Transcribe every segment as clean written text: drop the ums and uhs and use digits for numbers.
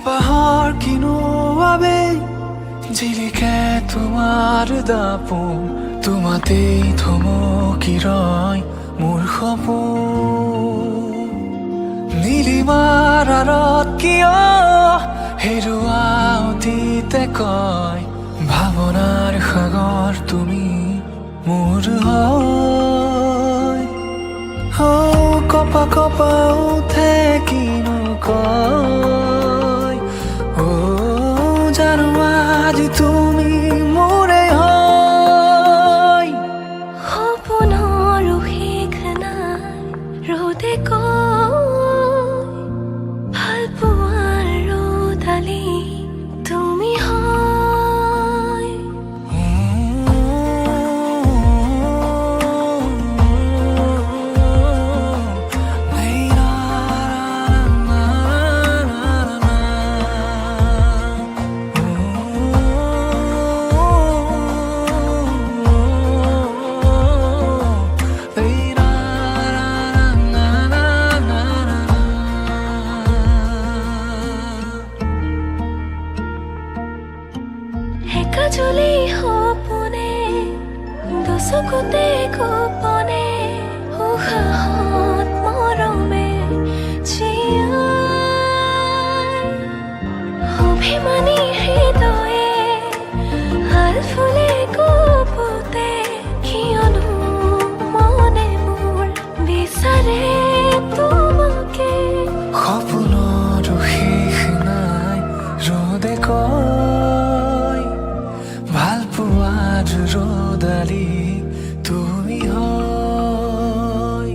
পাহাড় কিনোয়াবে জিলিকে তোমাৰ দাপোন তোমাতেই থমকি ৰয় মোৰ সপোন নীলিমাৰ আঁৰত কিয় হেৰুৱা অতীতে কয় ভাৱনাৰ সাগৰ তুমি মোৰ হয় কপা কপা উঠে কিনো কয় জানো আজি তুমি মোৰে হয় সপোনৰ শেষ নাই ৰ'দে কয় ভাল পোৱাৰ ৰ'দালি তুমি হয় একাজলি সপোনে দুচকুতে গোপনে উশাহত মৰমে জীয়াই অভিমানী হৃদয়ে হাল ফুলে গোপতে কিয়নো মনে মোৰ বিচাৰে তোমাকে সপোনৰ শেষ নাই ৰ'দে কয় ভাল পোৱাৰ ৰ'দালি তুমি হয়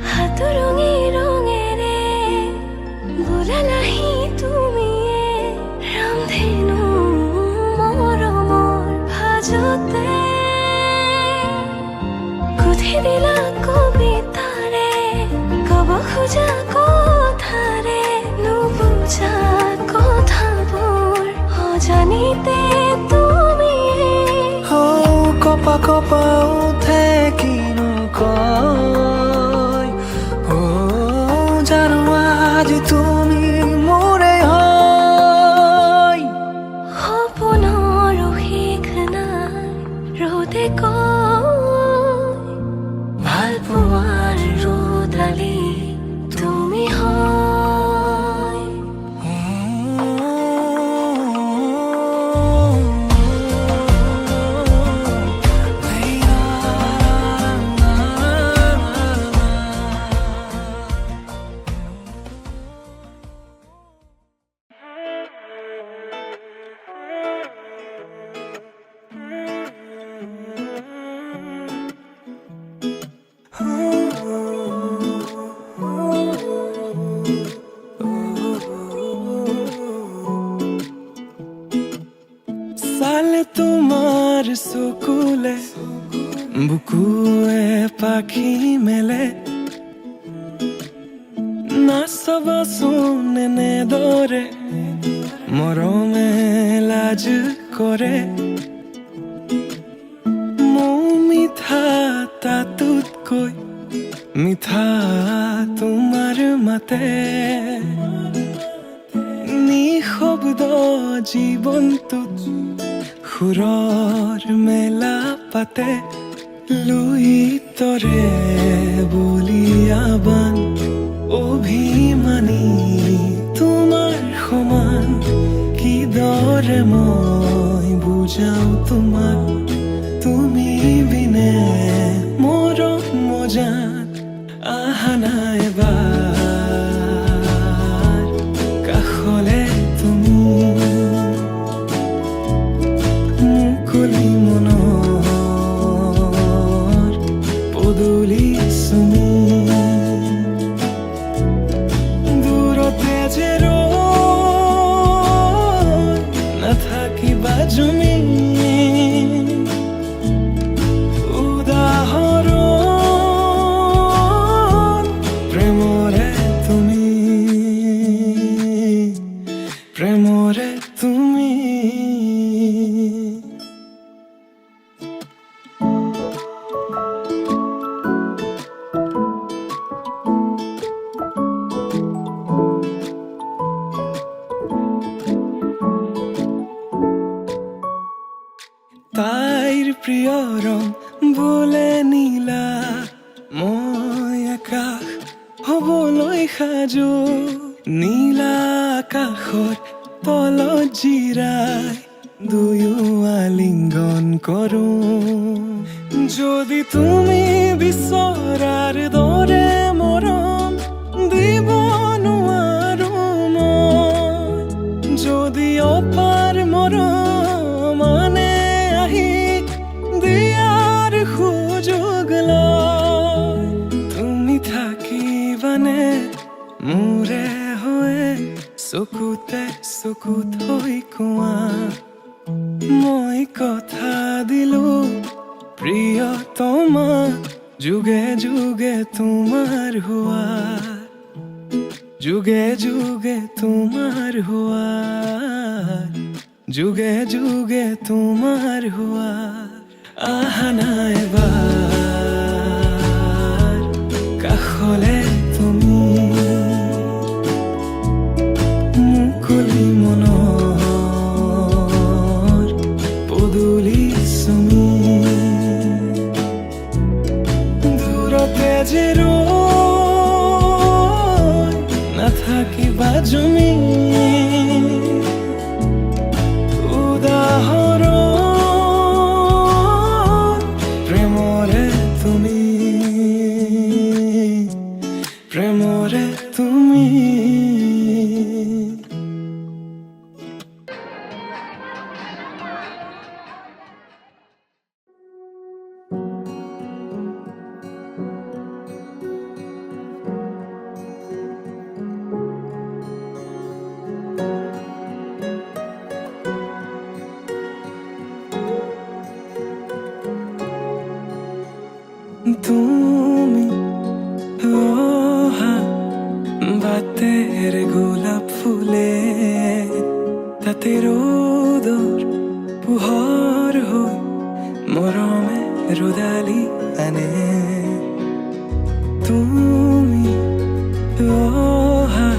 হাতৰঙি ৰঙেৰে বোলালাহি তুমিয়ে ৰামধেনু মৰমৰ ভাজতে গুঠি দিলা কবিতাৰে কব খোজা কথাৰে নুবুজা কথাবোৰ অজানিতে তুমিয়ে কপা কপা উঠে কিনো কয় জানো আজি তুমি মোৰে হয় সপোনৰ শেষ নাই ৰ'দে কয় ভাল পোৱাৰ ৰ'দালি তুমি হয় চালে তোমাৰ চকুলে বুকুৱে পাখি মেলে নাচাবাচোন এনেদৰে মৰমে লাজ কৰে মোৰ মিঠা তাতোতকৈ মিঠা তোমাৰ মাতে নিশব্দ জীৱনটোত সুৰৰ মেলা পাতে লুইতৰে বলিয়াবান অভিমানী তোমাৰ সমান কিদৰে মই বুজাও তোমাক তুমি বিনে মৰম মজাত আহা নাই এবাৰ কাষলে তুমি মুকলি মনৰ পদূলি চুমি প্ৰিয় ৰং বোলে নীলা মই আকাশ হ'বলৈ সাজু নীলা আকাশত তলত জিৰাই দুয়ো আলিংগন কৰো যদি তুমি বিচৰাৰ দৰে মৰম দিব নোৱাৰো মই যদি অপাৰ মৰম আনে আহি দিয়াৰ সুযোগ লয় তুমি থাকিবানে মোৰে হৈ চকুতে চকুত হৈ কোৱা মই কথা দিলো প্ৰিয়তমা যুগে যুগে তোমাৰ হোৱা যুগে যুগে তোমাৰ হোৱা যুগে যুগে তোমাৰ হোৱা আহা নাই এবাৰ কাষলে তুমি মুকলি মনৰ পদূলি চুমি দূৰতে যে ৰৈ নাথাকিবা জুমি উদাহৰণ প্ৰেমৰে তুমি প্ৰেমৰে তুমি তুমি অহা বাটেৰে গোলাপ ফুলে তাতে ৰ'দৰ পোহৰ হৈ মৰমে ৰ'দালি আনে তুমি অহা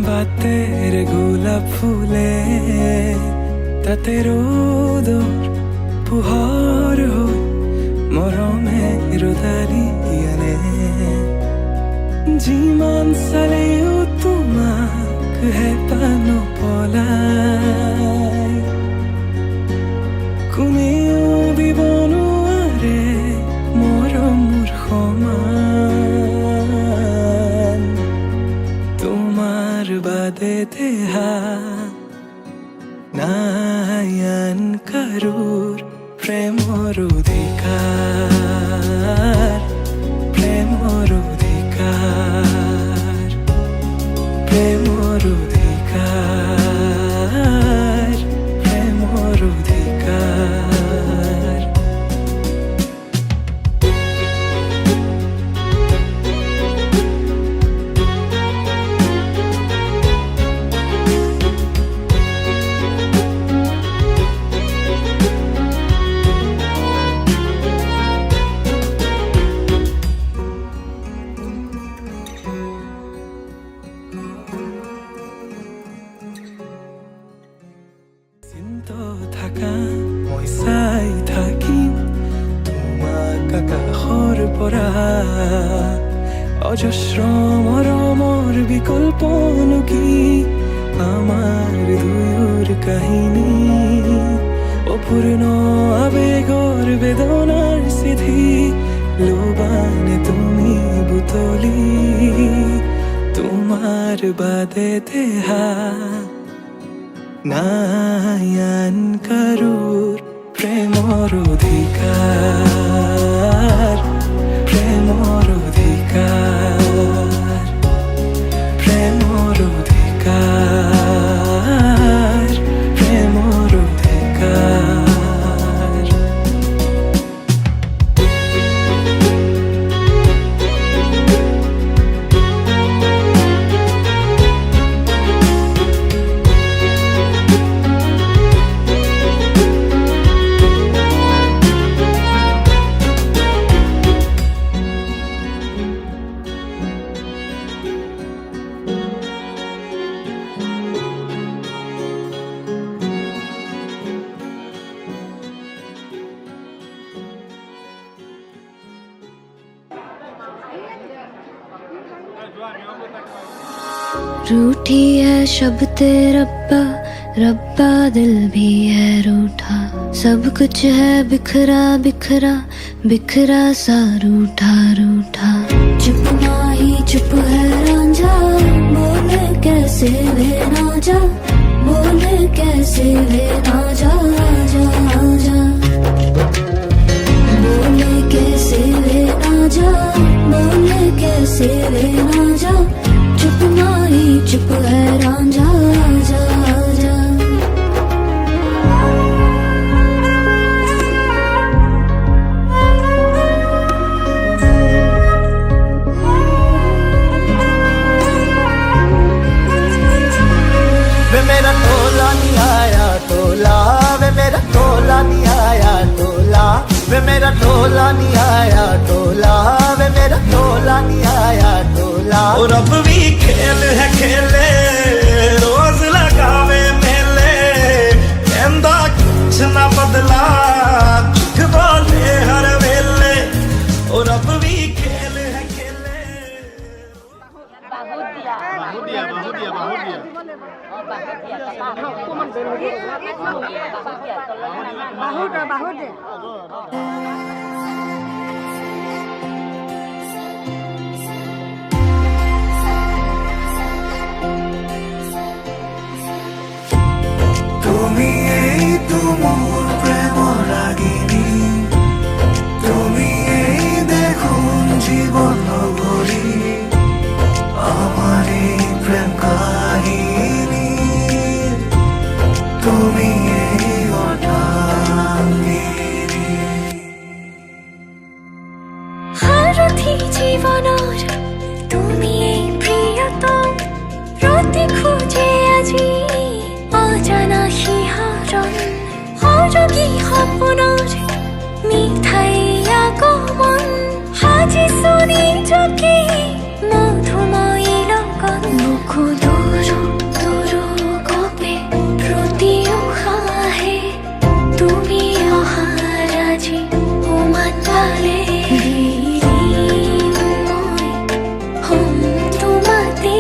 বাটেৰে গোলাপ ফুলে তাতে ৰ'দৰ পোহৰ হৈ মৰমে ৰ'দালি আনে যিমান চালেও তোমাক হেঁপাহ নপলায় কোনেও দিব নোৱাৰে মৰমৰ সমান তোমাৰ বাদে দেহা নাই আন কাৰোৰ প্ৰেমৰ অধিকাৰ প্ৰেমৰ অধিকাৰ প্ৰেমৰ অধিকাৰ প্ৰেমৰ অধিকাৰ থাকা মই চাই থাকিম তোমাক আকাশৰ পৰা অজস্ৰ মৰমৰ বিকল্পনো কি আমাৰ দুয়োৰ কাহিনী অপূৰ্ণ আবেগৰ বেদনাৰ চিঠি লোবানে তুমি বুটলি তোমাৰ বাদে দেহা নাই আন কাৰোৰ প্ৰেমৰ অধিকাৰ প্ৰেমৰ অধিকাৰ প্ৰেমৰ অধিকাৰ প্ৰেমৰ অধিকাৰ रूठी है शब्द रब्बा रब्बा दिल भी है रूठा सब कुछ है बिखरा बिखरा बिखरा सा रूठा रूठा चुप माही चुप है रांझा बोल कैसे वे ना जा बोल कैसे वे ना जा जा जा बोल कैसे वे ना जा बोल कैसे वे ना जा चुप माही चुप है रांझा जा जा वे मेरा टोला नहीं आया टोला वे मेरा टोला नहीं आया टोला वे मेरा टोला नहीं आया टोला वे मेरा टोला नहीं आया टोला और अब भी खेल है खेले रोज लगावे मेले कहंदा कुछ ना बदला झूठ बोले हर वेले और अब भी खेल है खेले তুমি এই তুমুর প্রেম রাগিনী তুমি এই দেখুন জীবন ভরি আমার এই প্রেম কাহিনী তুমি এই অর্ধাঙ্গিনী হারথি জীবনৰ তুমি এই প্ৰিয়তম ৰতি খুঁজে আজি অজানা শিহৰণ সৰগী সপোনৰ মিঠাই আগমন সাজিছো নিজকে মধুময়ী লগন বুকু দূৰো দূৰো গপে প্ৰতি উশাহে তুমি অহাৰ আজি উমান পালে মই হম তোমাতে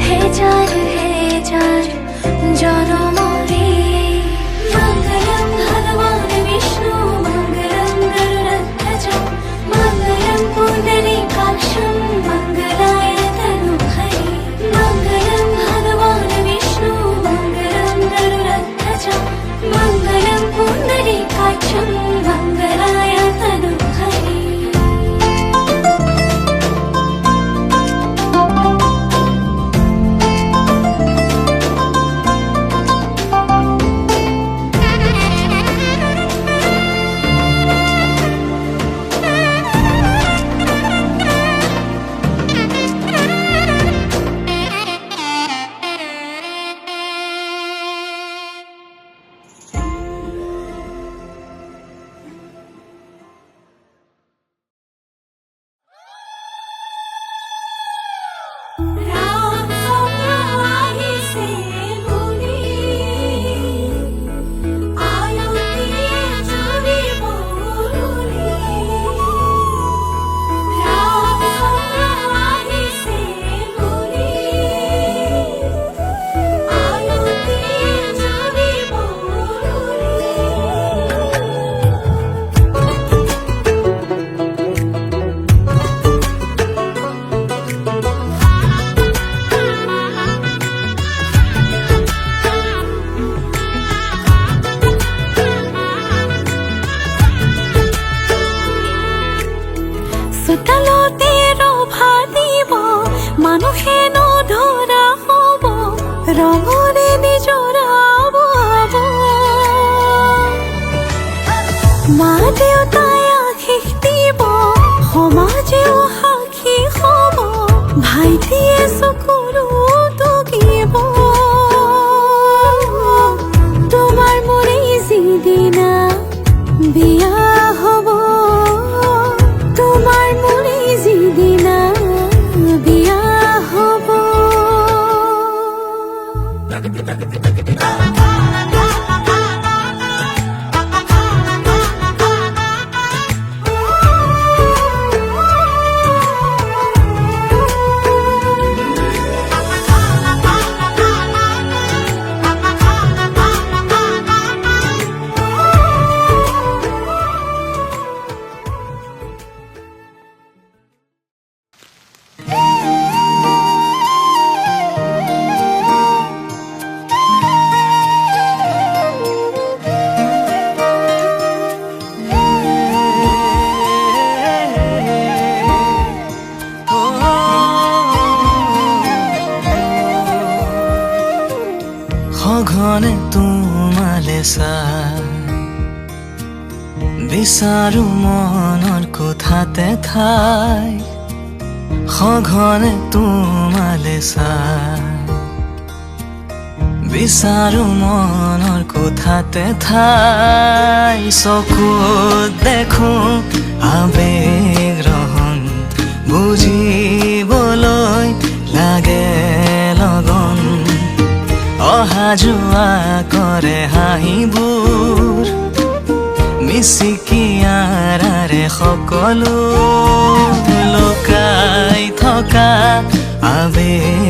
হেজাৰ হেজাৰ জনমৰে মঙ্গলম ভগবান বিষ্ণু মঙ্গলম গৰুড়ধ্বজ মঙ্গলম পুণ্ডරීকাক্ষম মঙ্গলায় তনুহৰি মঙ্গলম ভগবান বিষ্ণু মঙ্গলম গৰুড়ধ্বজ মঙ্গলম পুণ্ডරීকাক্ষম মঙ্গলায় তনুহৰি ৰাম সঙ্গে সে মুনি আয়তি চুৰি বৰুনি ৰাম সঙ্গে সে মুনি আয়তি চুৰি বৰুনি চোতালতে ৰভা দিব মানুহে নধৰা হ'ব ৰঙৰে নিজৰাব মা দেউতাই আশীষ দিব সমাজেও সাক্ষী হ'ব ভাইটিয়ে চকুৰো টুকিব তোমাৰ মোৰে যিদিনা বিয়া হ'ব তোমাৰ মোৰে যিদিনা বিয়া হ'ব সঘনে তোমালে চাই বিচাৰো মনৰ কোঠাতে ঠাই সঘনে তোমালে চাই বিচাৰো মনৰ কোঠাতে ঠাই চকুত দেখো আবেগ ৰহন বুজিবলৈ লাগে লগন অহা যোৱা কৰে হাঁহিবোৰ মিচিকিয়াৰাৰে সকলো লুকাই থকা আবেগ